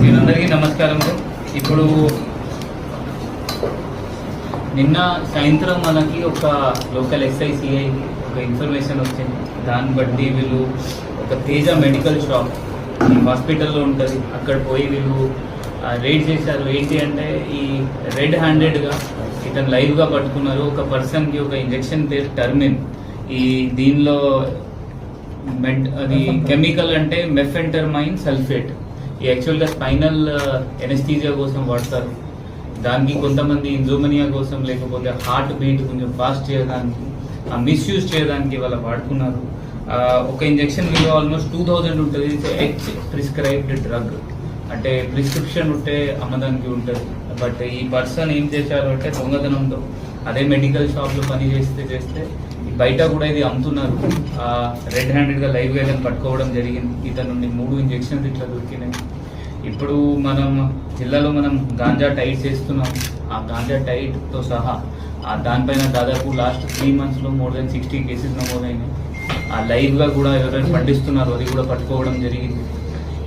మీరందరికీ నమస్కారం. ఇప్పుడు నిన్న సాయంత్రం మనకి ఒక లోకల్ ఎస్ఐసిఐ ఒక ఇన్ఫర్మేషన్ వచ్చింది. దాన్ని బట్టి వీళ్ళు ఒక తేజ మెడికల్ షాప్ ఈ హాస్పిటల్లో ఉంటుంది, అక్కడ పోయి వీళ్ళు రైడ్ చేశారు. ఏంటి అంటే ఈ రెడ్ హ్యాండెడ్గా ఇతను లైవ్గా పట్టుకున్నారు. ఒక పర్సన్కి ఒక ఇంజెక్షన్ పేరు టర్మిన్. ఈ దీనిలో అది కెమికల్ అంటే మెఫెంటర్మైన్ సల్ఫేట్. ఈ యాక్చువల్గా స్పైనల్ ఎనస్థీజియా కోసం వాడతారు. దానికి కొంతమంది ఇన్జోమనియా కోసం, లేకపోతే హార్ట్ బీట్ కొంచెం ఫాస్ట్ చేయడానికి, మిస్యూజ్ చేయడానికి వాళ్ళు వాడుకున్నారు. ఒక ఇంజెక్షన్ విలువ ఆల్మోస్ట్ 2000 ఉంటుంది. హెచ్ ప్రిస్క్రైబ్డ్ డ్రగ్, అంటే ప్రిస్క్రిప్షన్ ఉంటే అమ్మదానికి ఉంటుంది. బట్ ఈ పర్సన్ ఏం చేశారు అంటే దొంగతనంతో అదే మెడికల్ షాప్లో పని చేస్తే బయట కూడా ఇది అమ్ముతున్నారు. రెడ్ హ్యాండెడ్గా లైవ్గా ఇతను పట్టుకోవడం జరిగింది. ఇతను నుండి 3 ఇంజెక్షన్స్ ఇట్లా దొరికినాయి. ఇప్పుడు మనం జిల్లాలో గాంజా టైట్ చేస్తున్నాం. ఆ గాంజా టైట్తో సహా దానిపైన దాదాపు లాస్ట్ 3 monthsలో మోర్ దెన్ 60 కేసెస్ నమోదైనాయి. ఆ లైవ్గా కూడా ఎవరైనా పండిస్తున్నారు, అది కూడా పట్టుకోవడం జరిగింది.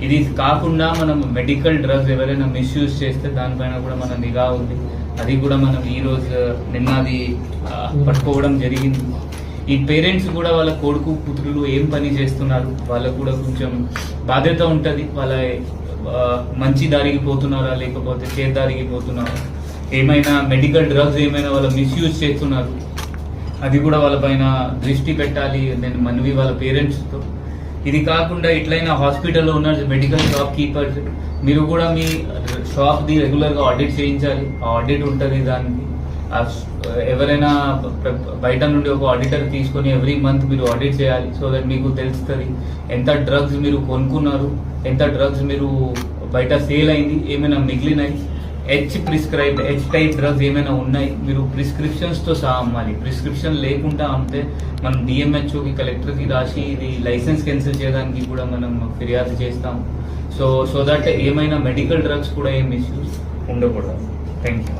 ఇది కాకుండా మనం మెడికల్ డ్రగ్స్ ఎవరైనా మిస్యూజ్ చేస్తే దానిపైన కూడా మన నిఘా ఉంది. అది కూడా మనం ఈరోజు నిన్నది పట్టుకోవడం జరిగింది. ఈ పేరెంట్స్ కూడా వాళ్ళ కొడుకు కూతురులు ఏం పని చేస్తున్నారు, వాళ్ళకు కూడా కొంచెం బాధ్యత ఉంటుంది. వాళ్ళ మంచి దారికి పోతున్నారా లేకపోతే చేతి దారికి పోతున్నారా, ఏమైనా మెడికల్ డ్రగ్స్ ఏమైనా వాళ్ళ మిస్యూజ్ చేస్తున్నారు, అది కూడా వాళ్ళపైన దృష్టి పెట్టాలి. నేను మనవి వాళ్ళ పేరెంట్స్తో. ఇది కాకుండా ఇట్లయినా హాస్పిటల్లో ఉన్న మెడికల్ షాప్ కీపర్స్, మీరు కూడా మీ షాప్ది రెగ్యులర్గా ఆడిట్ చేయించాలి. ఆ ఆడిట్ ఉంటుంది దానికి. ఎవరైనా బయట నుండి ఒక ఆడిటర్ తీసుకొని ఎవ్రీ మంత్ మీరు ఆడిట్ చేయాలి. సో దట్ మీకు తెలుస్తుంది ఎంత డ్రగ్స్ మీరు కొనుక్కున్నారు, ఎంత డ్రగ్స్ మీరు బయట సేల్ అయింది, ఏమైనా మిగిలినాయి. H prescribed, H type drugs ఏమైనా ఉన్నాయి, మీరు ప్రిస్క్రిప్షన్స్తో సహా అమ్మాలి. ప్రిస్క్రిప్షన్ లేకుండా అమ్మితే మనం డిఎంహెచ్ఓకి, కలెక్టర్కి రాసి ఇది లైసెన్స్ క్యాన్సిల్ చేయడానికి కూడా మనం ఫిర్యాదు చేస్తాం. సో దట్ ఏమైనా మెడికల్ డ్రగ్స్ కూడా ఏం ఇష్యూస్ ఉండకూడదు. Thank you.